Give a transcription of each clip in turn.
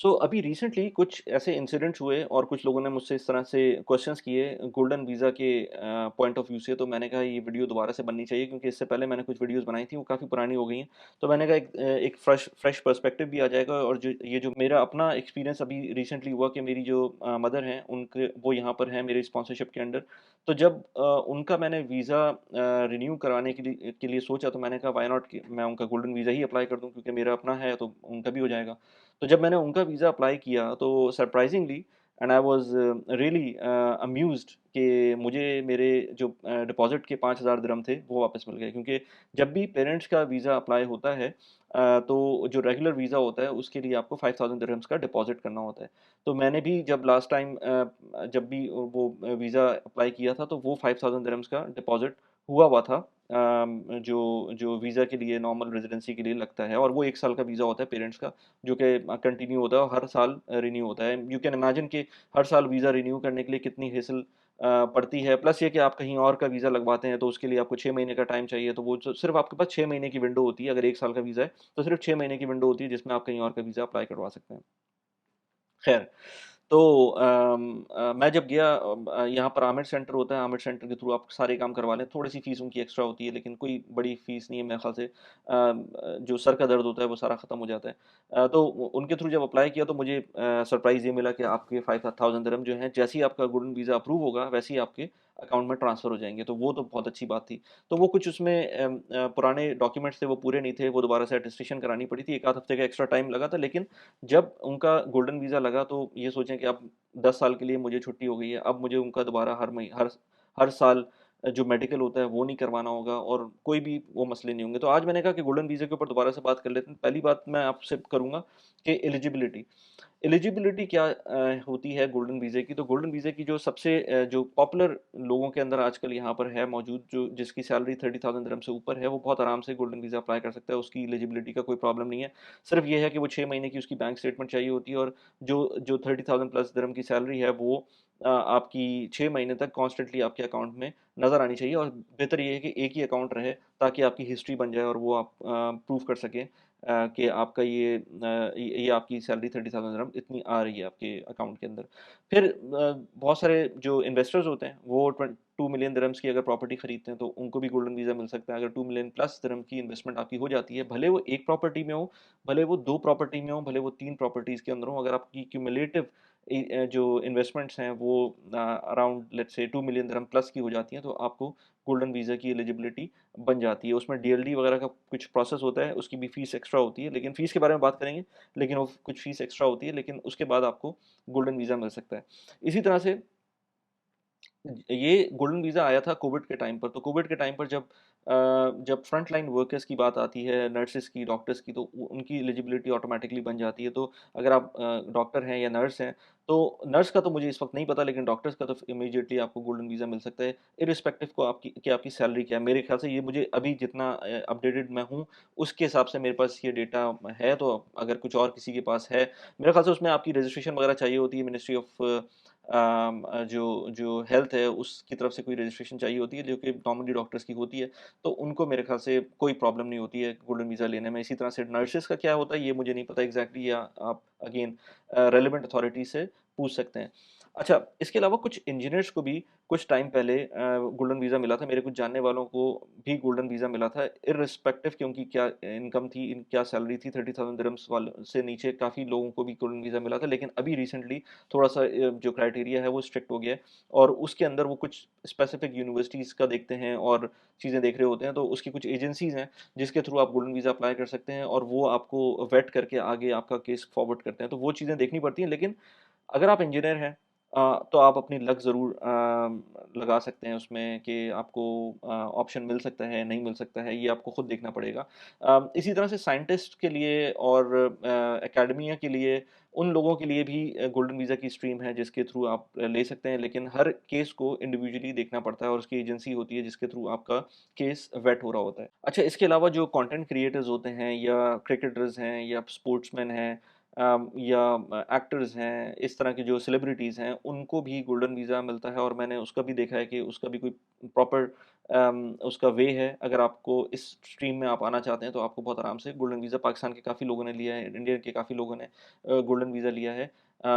अभी रिसेंटली कुछ ऐसे इंसिडेंट्स हुए और कुछ लोगों ने मुझसे इस तरह से क्वेश्चंस किए गोल्डन वीज़ा के पॉइंट ऑफ व्यू से, तो मैंने कहा ये वीडियो दोबारा से बननी चाहिए क्योंकि इससे पहले मैंने कुछ वीडियोस बनाई थी वो काफ़ी पुरानी हो गई हैं। तो मैंने कहा एक फ्रेश फ्रेश पर्सपेक्टिव भी आ जाएगा और जो मेरा अपना एक्सपीरियंस अभी रिसेंटली हुआ कि मेरी जो मदर हैं उनके वो यहाँ पर हैं मेरी स्पॉन्सरशिप के अंडर। तो जब उनका मैंने वीज़ा रिन्यू कराने के लिए सोचा तो मैंने कहा व्हाई नॉट कि मैं उनका गोल्डन वीज़ा ही अप्लाई कर दूँ क्योंकि मेरा अपना है तो उनका भी हो जाएगा। तो जब मैंने उनका वीज़ा अप्लाई किया तो surprisingly and I was really amused कि मुझे मेरे जो डिपॉज़िट के 5,000 दिरहम थे वो वापस मिल गए क्योंकि जब भी पेरेंट्स का वीज़ा अप्लाई होता है तो जो रेगुलर वीज़ा होता है उसके लिए आपको 5,000 दिरहम्स का डिपॉज़िट करना होता है। तो मैंने भी जब लास्ट टाइम जब भी वो वीज़ा अप्लाई किया था तो वो 5,000 दिरहम्स का डिपॉज़िट हुआ हुआ था जो जो वीज़ा के लिए नॉर्मल रेज़िडेंसी के लिए लगता है और वो 1 साल का वीज़ा होता है पेरेंट्स का जो कि कंटिन्यू होता है और हर साल रिन्यू होता है। यू कैन इमेजिन कि हर साल वीज़ा रिन्यू करने के लिए कितनी हेसल पड़ती है। प्लस ये कि आप कहीं और का वीज़ा लगवाते हैं तो उसके लिए आपको 6 महीने का टाइम चाहिए, तो वो जो सिर्फ़ आपके पास 6 महीने की विंडो होती है। अगर 1 साल का वीज़ा है, तो सिर्फ़ 6 महीने की विंडो होती है जिसमें आप कहीं और का वीज़ा अप्लाई करवा सकते हैं। खैर, तो मैं जब गया यहाँ पर आमिर सेंटर होता है, आमिर सेंटर के थ्रू आप सारे काम करवा लें, थोड़ी-सी फ़ीस उनकी एक्स्ट्रा होती है, लेकिन कोई बड़ी फ़ीस नहीं है मेरे ख़्याल से। जो सर का दर्द होता है, वो सारा खत्म हो जाता है। तो उ उनके थ्रू जब अप्लाई किया, तो मुझे सरप्राइज़ ये मिला कि आपके 5,000 दिरहम जो हैं, जैसे ही आपका गोल्डन वीज़ा अप्रूव होगा, वैसे ही आपके अकाउंट में ट्रांसफ़र हो जाएँगे, तो वो तो बहुत अच्छी बात थी। तो वो कुछ उसमें पुराने डॉक्यूमेंट्स थे, वो पूरे नहीं थे, वो दोबारा से अटेस्टेशन करानी पड़ी थी, 1 आध हफ़्ते का एक्स्ट्रा टाइम लगा था, लेकिन जब उनका गोल्डन वीज़ा लगा तो ये सोचें कि अब 10 साल के लिए मुझे छुट्टी हो गई है। अब मुझे उनका दोबारा हर साल जो मेडिकल होता है वो नहीं करवाना होगा और कोई भी वो मसले नहीं होंगे। तो आज मैंने कहा कि गोल्डन वीज़ा के ऊपर दोबारा से बात कर लेते हैं। पहली बात मैं आपसे करूँगा कि एलिजिबिलिटी। एलिजिबिलिटी क्या होती है गोल्डन वीज़े की? तो गोल्डन वीज़े की जो सबसे जो पॉपुलर लोगों के अंदर आजकल यहाँ पर है मौजूद, जो जिसकी सैलरी 30,000 दिरहम से ऊपर है, वो बहुत आराम से गोल्डन वीज़ा अप्लाई कर सकता है, उसकी एलिजिबिलिटी का कोई प्रॉब्लम नहीं है। सिर्फ़ ये है कि वो 6 महीने की उसकी बैंक स्टेटमेंट चाहिए होती है और जो जो 30,000 प्लस दिरहम की सैलरी है, वो आपकी 6 महीने तक कॉन्स्टेंटली आपके अकाउंट में नज़र आनी चाहिए और बेहतर ये है कि एक ही अकाउंट रहे, ताकि आपकी हिस्ट्री बन जाए और वो आप प्रूव कर सकें कि आपका ये आपकी सैलरी 30,000 दिरहम इतनी आ रही है आपके अकाउंट के अंदर। फिर बहुत सारे जो इन्वेस्टर्स होते हैं वो 2 मिलियन दिरहम्स की अगर प्रॉपर्टी खरीदते हैं तो उनको भी गोल्डन वीज़ा मिल सकता है। अगर 2 मिलियन प्लस दिरहम की इन्वेस्टमेंट आपकी हो जाती है, भले वो 1 प्रॉपर्टी में हो, भले वो 2 प्रॉपर्टी में हो, भले वो 3 प्रॉपर्टीज़ के अंदर हो, अगर आपकी क्यूमुलेटिव जो इन्वेस्टमेंट्स हैं वो around let's say 2 million dirham plus की हो जाती हैं, तो आपको गोल्डन वीज़ा की एलिजिबिलिटी बन जाती है। उसमें डीएलडी वगैरह का कुछ प्रोसेस होता है, उसकी भी फ़ीस एक्स्ट्रा होती है, लेकिन फ़ीस के बारे में बात करेंगे, लेकिन वो कुछ फ़ीस एक्स्ट्रा होती है, लेकिन उसके बाद आपको गोल्डन वीज़ा मिल सकता है। इसी तरह से ये गोल्डन वीज़ा आया था कोविड के टाइम पर, तो कोविड के टाइम पर जब फ्रंट लाइन वर्कर्स की बात आती है, नर्सेज़ की, डॉक्टर्स की, तो उ उनकी एलिजिबिलिटी ऑटोमैटिकली बन जाती है। तो अगर आप डॉक्टर हैं या नर्स हैं, तो नर्स का तो मुझे इस वक़्त नहीं पता, लेकिन डॉक्टर्स का तो इमीडिएटली आपको गोल्डन वीज़ा मिल सकता है, इर्रिस्पेक्टिव को आपकी सैलरी क्या है। मेरे ख़्याल से ये मुझे अभी जितना अपडेटेड मैं हूँ, उसके हिसाब से मेरे पास ये डेटा है, तो अगर कुछ और किसी के पास है, मेरे ख़्याल से उसमें आपकी रजिस्ट्रेशन वग़ैरह चाहिए होती है, मिनिस्ट्री ऑफ जो जो हेल्थ है उसकी तरफ से कोई रजिस्ट्रेशन चाहिए होती है जो कि नॉर्मली डॉक्टर्स की होती है, तो उनको मेरे ख़्याल से कोई प्रॉब्लम नहीं होती है गोल्डन वीज़ा लेने में। इसी तरह से नर्सेज़ का क्या होता है ये मुझे नहीं पता एग्ज़ैक्टली, या आप अगेन रेलेवेंट अथॉरिटी से पूछ सकते हैं। अच्छा, इसके अलावा कुछ इंजीनियर्स को भी कुछ टाइम पहले गोल्डन वीज़ा मिला था, मेरे कुछ जानने वालों को भी गोल्डन वीज़ा मिला था, इर्रिस्पेक्टिव कि उनकी क्या इनकम थी, क्या सैलरी थी, 30,000 दिरहम्स वालों से नीचे काफ़ी लोगों को भी गोल्डन वीज़ा मिला था। लेकिन अभी रिसेंटली थोड़ा-सा जो क्राइटेरिया है वो स्ट्रिक्ट हो गया है और उसके अंदर वो कुछ स्पेसिफिक यूनिवर्सिटीज़ का देखते हैं और चीज़ें देख रहे होते हैं, तो उसकी कुछ एजेंसीज़ हैं, जिसके थ्रू आप गोल्डन वीज़ा अप्लाई कर सकते हैं और वो आपको वेट करके आगे आपका केस फॉरवर्ड करते हैं, तो वो चीज़ें देखनी पड़ती हैं। लेकिन अगर आप इंजीनियर हैं तो आप अपनी लक ज़रूर लगा सकते हैं उसमें कि आपको ऑप्शन मिल सकता है, नहीं मिल सकता है, ये आपको खुद देखना पड़ेगा। इसी तरह से साइंटिस्ट के लिए और एकेडमिया के लिए, उन लोगों के लिए भी गोल्डन वीज़ा की स्ट्रीम है जिसके थ्रू आप ले सकते हैं, लेकिन हर केस को इंडिविजुअली देखना पड़ता है और उसकी एजेंसी होती है जिसके थ्रू आपका केस वेट हो रहा होता है। अच्छा, इसके अलावा जो कंटेंट क्रिएटर्स होते हैं या क्रिकेटर्स हैं या स्पोर्ट्समैन हैं, या एक्टर्स हैं, इस तरह के जो सेलिब्रिटीज़ हैं, उनको भी गोल्डन वीज़ा मिलता है और मैंने उसका भी देखा है कि उसका भी कोई प्रॉपर उसका वे है। अगर आपको इस स्ट्रीम में आप आना चाहते हैं, तो आपको बहुत आराम से गोल्डन वीज़ा पाकिस्तान के काफ़ी लोगों ने लिया है, इंडिया के काफ़ी लोगों ने गोल्डन वीज़ा लिया है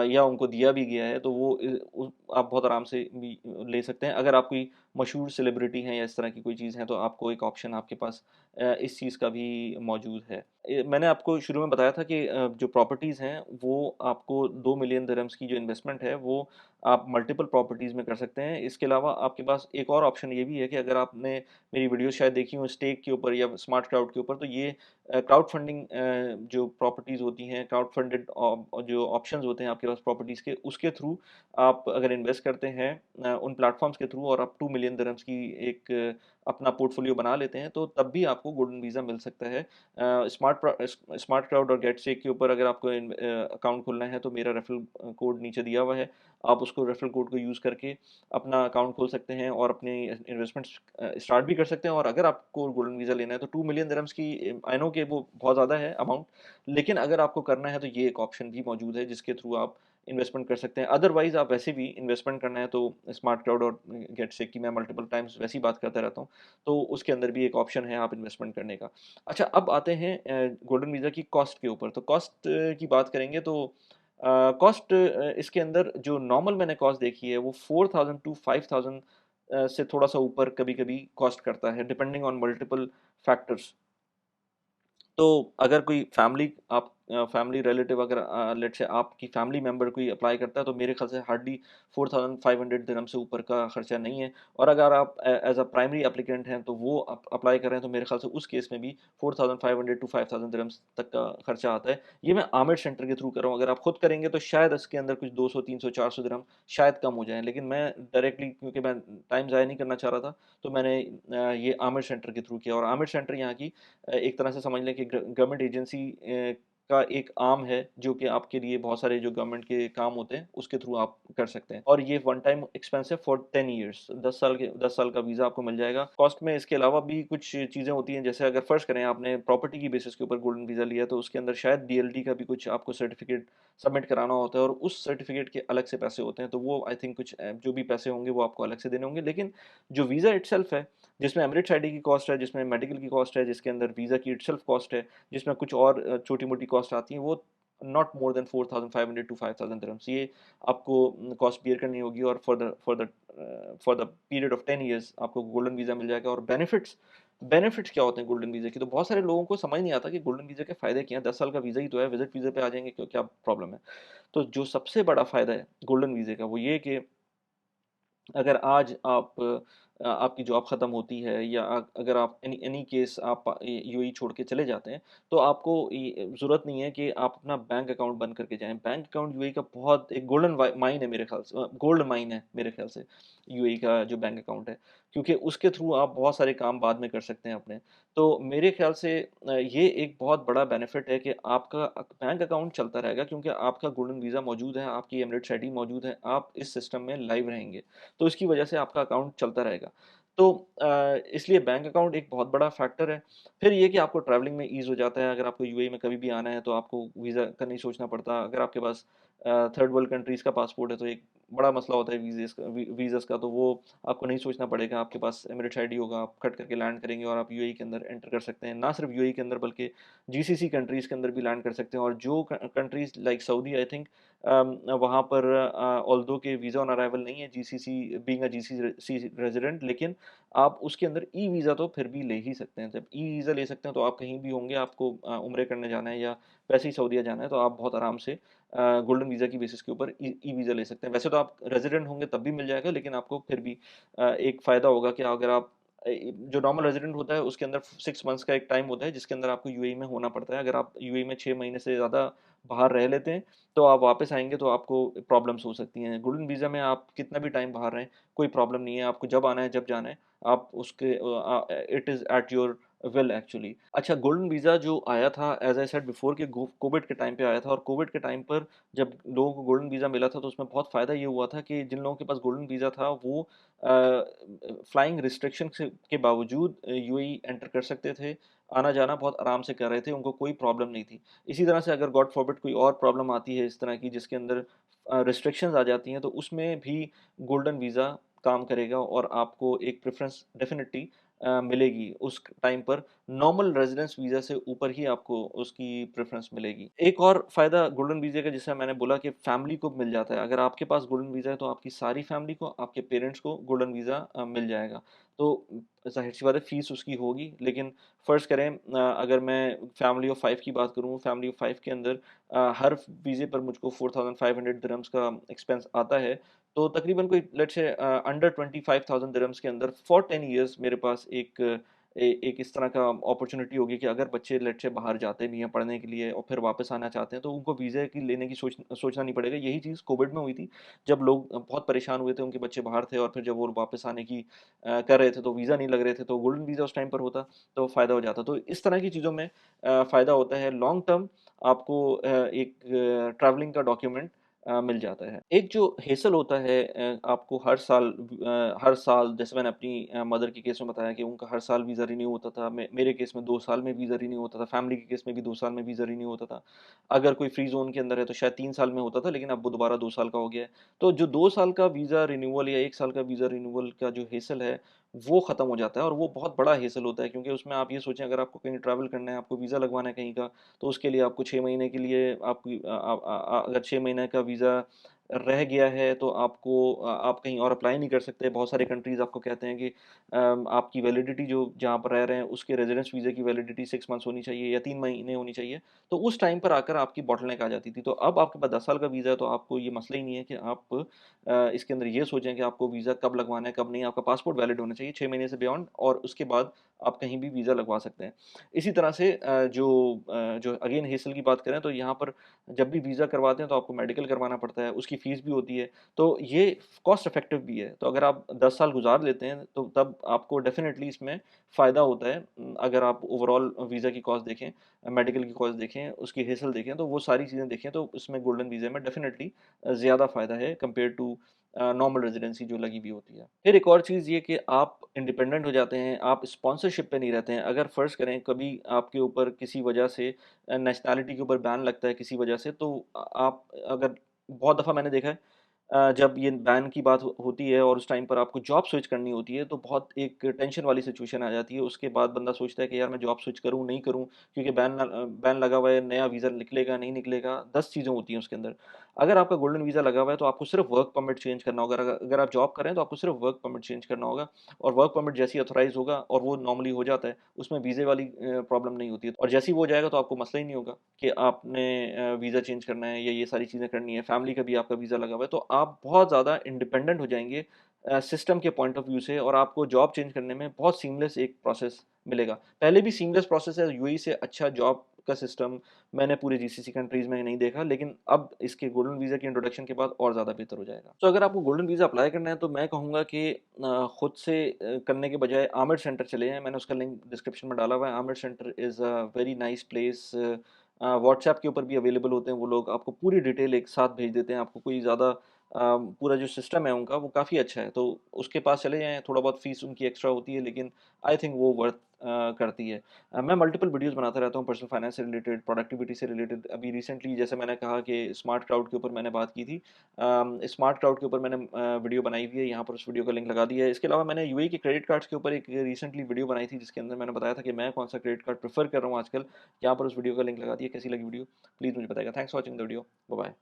या उनको दिया भी गया है, तो वो आप बहुत आराम से भी ले सकते हैं। अगर आप कोई मशहूर सेलिब्रिटी हैं या इस तरह की कोई चीज़ है, तो आपको एक ऑप्शन आपके पास इस चीज़ का भी मौजूद है। मैंने आपको शुरू में बताया था कि जो प्रॉपर्टीज़ हैं, वो आपको 2 मिलियन दिरहम्स की जो इन्वेस्टमेंट है, वो आप मल्टीपल प्रॉपर्टीज़ में कर सकते हैं। इसके अलावा आपके पास एक और ऑप्शन ये भी है कि अगर आपने मेरी वीडियो शायद देखी हो स्टेक के ऊपर या स्मार्ट क्राउड के ऊपर, तो ये क्राउड फंडिंग जो प्रॉपर्टीज़ होती हैं, क्राउड फंडेड जो ऑप्शंस होते हैं आपके पास प्रॉपर्टीज़ के, उसके थ्रू आप अगर इन्वेस्ट करते हैं उन प्लेटफ़ॉर्म्स के थ्रू और आप 2 मिलियन दिरहम्स की एक अपना पोर्टफोलियो बना लेते हैं, तो तब भी आपको गोल्डन वीज़ा मिल सकता है। स्मार्ट क्राउड और गेटसेक के ऊपर अगर आपको अकाउंट खोलना है, तो मेरा रेफरल कोड नीचे दिया हुआ है। आप उसको रेफरल कोड को यूज़ करके अपना अकाउंट खोल सकते हैं और अपनी इन्वेस्टमेंट्स स्टार्ट भी कर सकते हैं। और अगर आपको गोल्डन वीज़ा लेना है, तो 2 मिलियन दिरहम्स की आई नो कि वो बहुत ज़्यादा है अमाउंट, लेकिन अगर आपको करना है, तो ये एक ऑप्शन भी मौजूद है, जिसके थ्रू आप इन्वेस्टमेंट कर सकते हैं। अदरवाइज़ आप वैसे भी इन्वेस्टमेंट करना है, तो स्मार्ट क्राउड और गेटसेक की मैं मल्टीपल टाइम्स वैसे ही बात करता रहता हूँ, तो उसके अंदर भी एक ऑप्शन है आप इन्वेस्टमेंट करने का। अच्छा, अब आते हैं गोल्डन वीज़ा की कॉस्ट के ऊपर। तो कॉस्ट की बात करेंगे, तो कॉस्ट इसके अंदर जो नॉर्मल मैंने कॉस्ट देखी है, वो 4000 टू 5000 से थोड़ा-सा ऊपर कभी-कभी कॉस्ट करता है, डिपेंडिंग ऑन मल्टीपल फैक्टर्स। तो अगर कोई फैमिली रिलेटिव अगर लेट्स से आपकी फैमिली मेंबर कोई अप्लाई करता है, तो मेरे ख़्याल से हार्डली 4500 दिरहम से ऊपर का खर्चा नहीं है। और अगर आप एज़ अ प्राइमरी एप्लीकेंट हैं, तो वो अप्लाई कर रहे हैं, तो मेरे ख़्याल से उस केस में भी 4500 टू 5000 दिरहम्स तक का खर्चा आता है। ये मैं आमिर सेंटर के थ्रू कर रहा हूँ। अगर आप खुद करेंगे, तो शायद इसके अंदर कुछ 200, 300, 400 दिरहम शायद कम हो जाएँ। लेकिन मैं डायरेक्टली, क्योंकि मैं टाइम ज़ाया नहीं करना चाह रहा था, तो मैंने ये आमिर सेंटर के थ्रू किया। और आमिर सेंटर यहाँ की एक तरह से समझ लें कि गवर्नमेंट एजेंसी का एक आर्म है, जो कि आपके लिए बहुत सारे जो गवर्नमेंट के काम होते हैं, उसके थ्रू आप कर सकते हैं। और ये वन टाइम एक्सपेंस है फॉर 10 इयर्स, 10 साल का वीज़ा आपको मिल जाएगा। कॉस्ट में इसके अलावा भी कुछ चीज़ें होती हैं, जैसे अगर फ़र्ज़ करें आपने प्रॉपर्टी की बेसिस के ऊपर गोल्डन वीज़ा लिया, तो उसके अंदर शायद डीएलटी का भी कुछ आपको सर्टिफ़िकेट सबमिट कराना होता है, और उस सर्टिफ़िकेट के अलग से पैसे होते हैं। तो वो आई थिंक कुछ जो भी पैसे होंगे, वो आपको अलग से देने होंगे। लेकिन जो वीज़ा इटसेल्फ है, जिसमें एमिरेट्स आईडी की कॉस्ट है, जिसमें मेडिकल की कॉस्ट है, जिसके अंदर वीज़ा की इटसेल्फ कॉस्ट है, जिसमें कुछ और छोटी-मोटी कॉस्ट आती हैं, वो not more than 4500 to 5000 dirhams, ये आपको कॉस्ट बियर करनी होगी। और for the period of 10 years आपको गोल्डन वीज़ा मिल जाएगा। और बेनिफिट्स क्या होते हैं गोल्डन वीज़ा के? तो बहुत सारे लोगों को समझ नहीं आता कि गोल्डन वीज़ा के फ़ायदे क्या हैं। 10 साल का वीज़ा ही तो है, विज़िट वीज़ा पे आ जाएँगे, क्यों क्या प्रॉब्लम है? तो जो सबसे बड़ा फ़ायदा है गोल्डन वीज़े का, वो ये है कि अगर आज आपकी जॉब ख़त्म होती है, या अगर आप एनी एनी केस आप यूएई छोड़ के चले जाते हैं, तो आपको ज़रूरत नहीं है कि आप अपना बैंक अकाउंट बंद करके जाएँ। बैंक अकाउंट यूएई का बहुत एक गोल्डन माइन है मेरे ख़्याल से, गोल्ड माइन है मेरे ख़्याल से, यूएई का जो बैंक अकाउंट है। क्योंकि उसके थ्रू आप बहुत सारे काम बाद में कर सकते हैं अपने। तो मेरे ख़्याल से ये एक बहुत बड़ा बेनिफिट है कि आपका बैंक अकाउंट चलता रहेगा, क्योंकि आपका गोल्डन वीज़ा मौजूद है, आपकी एमिरेट्स आईडी मौजूद है, आप इस सिस्टम में लाइव रहेंगे। तो इसकी वजह से आपका अकाउंट चलता रहेगा। तो इसलिए बैंक अकाउंट एक बहुत बड़ा फैक्टर है। फिर ये कि आपको ट्रैवलिंग में ईज़ हो जाता है, अगर आपको यूएई में कभी भी आना है, तो आपको वीज़ा का नहीं सोचना पड़ता। अगर आपके पास थर्ड वर्ल्ड कंट्रीज़ का पासपोर्ट है, तो एक बड़ा मसला होता है वीज़ाज़ का, तो वो आपको नहीं सोचना पड़ेगा। आपके पास एमिरेट्स आईडी होगा, आप कट करके लैंड करेंगे और आप यूएई के अंदर एंटर कर सकते हैं। ना सिर्फ यूएई के अंदर, बल्कि जीसीसी कंट्रीज़ के अंदर भी लैंड कर सकते हैं। और जो countries like Saudi, I think वहाँ पर ऑल्दो के वीज़ा ऑन अराइवल नहीं है, GCC being a GCC resident, लेकिन आप उसके अंदर ई वीज़ा तो फिर भी ले ही सकते हैं। जब ई वीज़ा ले सकते हैं, तो आप कहीं भी होंगे, आपको उम्रे करने जाना है या वैसे ही सऊदीया जाना है, तो आप बहुत आराम से गोल्डन वीज़ा की बेसिस के ऊपर ई वीज़ा ले सकते हैं। वैसे तो आप रेज़िडेंट होंगे तब भी मिल जाएगा, लेकिन आपको फिर भी एक फ़ायदा होगा कि अगर आप जो नॉर्मल रेज़िडेंट होता है, उसके अंदर 6 मंथ्स का एक टाइम होता है, जिसके अंदर आपको यूएई में होना पड़ता है। अगर आप यूएई में 6 महीने से ज़्यादा बाहर रह लेते हैं, तो आप वापस आएँगे, तो आपको प्रॉब्लम्स हो सकती हैं। गोल्डन वीज़ा में आप कितना भी टाइम बाहर रहें, कोई प्रॉब्लम नहीं है। आपको जब आना है, जब जाना है, आप it is at your will actually. अच्छा, गोल्डन वीज़ा जो आया था एज़ आई सेड बिफोर कि गो कोविड के टाइम पे आया था और कोविड के टाइम पर जब लोगों को गोल्डन वीज़ा मिला था तो उसमें बहुत फ़ायदा ये हुआ था कि जिन लोगों के पास गोल्डन वीज़ा था वो फ्लाइंग रिस्ट्रिक्शन से के बावजूद यूएई एंटर कर सकते थे। आना-जाना बहुत आराम से कर रहे थे, उनको कोई प्रॉब्लम नहीं थी। इसी तरह से अगर गॉड फॉरबिड कोई और प्रॉब्लम आती है इस तरह की जिसके अंदर रिस्ट्रिक्शंस आ जाती हैं तो उसमें भी गोल्डन वीज़ा काम करेगा और आपको एक प्रेफ़रेंस डेफ़िनिटली मिलेगी उस टाइम पर नॉर्मल रेज़िडेंस वीज़ा से ऊपर ही आपको उसकी प्रेफ़रेंस मिलेगी। एक और फ़ायदा गोल्डन वीज़े का जैसा मैंने बोला कि फ़ैमिली को मिल जाता है। अगर आपके पास गोल्डन वीज़ा है तो आपकी सारी फ़ैमिली को, आपके पेरेंट्स को गोल्डन वीज़ा मिल जाएगा। तो ज़ाहिर-सी बात है फ़ीस उसकी होगी लेकिन फ़र्ज़ करें अगर मैं फ़ैमिली ऑफ 5 की बात करूँ, फ़ैमिली ऑफ 5 के अंदर हर वीज़े पर मुझको 4500 दिरहम्स का एक्सपेंस आता है। तो तकरीबन कोई लेट्स से अंडर 25,000 दिरहम्स के अंदर फॉर 10 इयर्स मेरे पास एक इस तरह का अपॉर्च्युनिटी होगी कि अगर बच्चे लेट्स से बाहर जाते भी हैं पढ़ने के लिए और फिर वापस आना चाहते हैं, तो उनको वीज़ा की लेने की सोचना नहीं पड़ेगा। यही चीज़ कोविड में हुई थी, जब लोग बहुत परेशान हुए थे, उनके बच्चे बाहर थे और फिर जब वो वापस आने की कर रहे थे, तो वीज़ा नहीं लग रहे थे, तो गोल्डन वीज़ा उस टाइम पर होता, तो फ़ायदा हो जाता। तो इस तरह की चीज़ों में फ़ायदा होता है। लॉन्ग टर्म आपको एक ट्रैवलिंग का डॉक्यूमेंट मिल जाता है। एक जो हेसल होता है आपको हर साल जैसे मैंने अपनी मदर के केस में बताया कि उनका हर साल वीज़ा रिन्यू होता था। मेरे केस में 2 साल में वीज़ा रिन्यू होता था। फैमिली के केस में भी 2 साल में वीज़ा रिन्यू होता था। अगर कोई फ्री ज़ोन के अंदर है तो शायद 3 साल में होता था लेकिन अब वो दोबारा 2 साल का हो गया है। तो जो 2 साल का वीज़ा रिन्यूअल या 1 साल का वीज़ा रिन्यूअल का जो हेसल है, वो ख़त्म हो जाता है और वो बहुत बड़ा हेसल होता है क्योंकि उसमें आप ये सोचें अगर आपको कहीं ट्रैवल करना है, आपको वीज़ा लगवाना है कहीं का, तो उसके लिए आपको 6 महीने के लिए आपकी अगर 6 महीने का वीज़ा रह गया है तो आप कहीं और अप्लाई नहीं कर सकते। बहुत सारे कंट्रीज़ आपको कहते हैं कि आपकी वैलिडिटी जो जहाँ पर रह रहे हैं उसके रेज़िडेंस वीज़ा की वैलिडिटी 6 मंथ्स होनी चाहिए या 3 महीने होनी चाहिए। तो उस टाइम पर आकर आपकी बॉटलनेक आ जाती थी। तो अब आपके पास 10 साल का वीज़ा है तो आपको ये मसला ही नहीं है कि आप इसके अंदर ये सोचें कि आपको वीज़ा कब लगवाना है, कब नहीं। आपका पासपोर्ट वैलिड होना चाहिए 6 महीने से बियॉन्ड और उसके बाद आप कहीं भी वीज़ा लगवा सकते हैं। इसी तरह से जो अगेन हेसल की बात करें तो यहाँ पर जब भी वीज़ा करवाते हैं तो आपको मेडिकल करवाना पड़ता है, उसकी फ़ीस भी होती है, तो ये कॉस्ट इफ़ेक्टिव भी है। तो अगर आप 10 साल गुज़ार लेते हैं, तो तब आपको डेफ़िनिटली इसमें फ़ायदा होता है। अगर आप ओवरऑल वीज़ा की कॉस्ट देखें, मेडिकल की कॉस्ट देखें, उसकी हेसल देखें, तो वो सारी चीज़ें देखें, तो उसमें गोल्डन वीज़ा में डेफ़िनिटली ज़्यादा फ़ायदा है कंपेयर टू नॉर्मल रेज़िडेंसी जो लगी हुई होती है। फिर एक और चीज़ ये कि आप इंडिपेंडेंट हो जाते हैं, आप स्पॉन्सरशिप पे नहीं रहते हैं। अगर फ़र्ज़ करें कभी आपके ऊपर किसी वजह से नेशनैलिटी के ऊपर बैन लगता है किसी वजह से तो आप अगर बहुत दफ़ा मैंने देखा है जब ये बैन की बात होती है और उस टाइम पर आपको जॉब स्विच करनी होती है तो बहुत एक टेंशन वाली सिचुएशन आ जाती है। उसके बाद बंदा सोचता है कि यार मैं जॉब स्विच करूँ, नहीं करूँ क्योंकि बैन लगा हुआ है, नया वीज़ा निकलेगा, नहीं निकलेगा, 10 चीज़ें होती हैं उसके अंदर। अगर आपका गोल्डन वीज़ा लगा हुआ है तो आपको सिर्फ़ वर्क परमिट चेंज करना होगा। अगर आप जॉब कर रहे हैं तो आपको सिर्फ़ वर्क परमिट चेंज करना होगा और वर्क परमिट जैसे ही ऑथराइज़ होगा और वो नॉर्मली हो जाता है, उसमें वीज़े वाली प्रॉब्लम नहीं होती है और जैसे ही वो हो जाएगा तो आपको मसला ही नहीं होगा कि आपने वीज़ा चेंज करना है या ये सारी चीज़ें करनी है, फैमिली का भी आपका वीज़ा लगा हुआ है, तो आप बहुत ज़्यादा इंडिपेंडेंट हो जाएँगे सिस्टम के पॉइंट ऑफ व्यू से और आपको जॉब चेंज करने में बहुत सीमलेस एक प्रोसेस मिलेगा। पहले भी सीमलेस प्रोसेस है, यूएई से अच्छा जॉब का सिस्टम मैंने पूरे जीसीसी कंट्रीज़ में नहीं देखा, लेकिन अब इसके गोल्डन वीज़ा के इंट्रोडक्शन के बाद और ज़्यादा बेहतर हो जाएगा। तो अगर आपको गोल्डन वीज़ा अप्लाई करना है, तो मैं कहूँगा कि खुद से करने के बजाय आमिर सेंटर चले जाएँ, मैंने उसका लिंक डिस्क्रिप्शन में डाला हुआ है। Aamir centre is a very nice place WhatsApp के ऊपर भी अवेलेबल होते हैं वो लोग, आपको पूरी डिटेल एक साथ भेज देते हैं, आपको कोई ज़्यादा पूरा जो सिस्टम है उनका वो काफ़ी अच्छा है, तो उसके पास चले जाएँ, थोड़ा बहुत फ़ीस उनकी एक्स्ट्रा होती है लेकिन आई थिंक वो वर्थ करती है। मैं मल्टीपल वीडियोज़ बनाता रहता हूँ पर्सनल फाइनेंस से रिलेटेड, प्रोडक्टिविटी से रिलेटेड, अभी रिसेंटली जैसे मैंने कहा कि स्मार्ट क्राउड के ऊपर मैंने बात की थी। स्मार्ट क्राउड के ऊपर मैंने वीडियो बनाई हुई है, यहाँ पर उस वीडियो का लिंक लगा दिया है। इसके अलावा मैंने यूएई के क्रेडिट कार्ड्स के ऊपर एक रिसेंटली वीडियो बनाई थी जिसके अंदर मैंने बताया था कि मैं कौन-सा क्रेडिट कार्ड प्रेफ़र कर रहा हूँ आजकल। यहाँ पर उस वीडियो का लिंक लगा दिया, कैसी लगी वीडियो? प्लीज़ मुझे बताइएगा। Thanks for watching the video. Bye bye.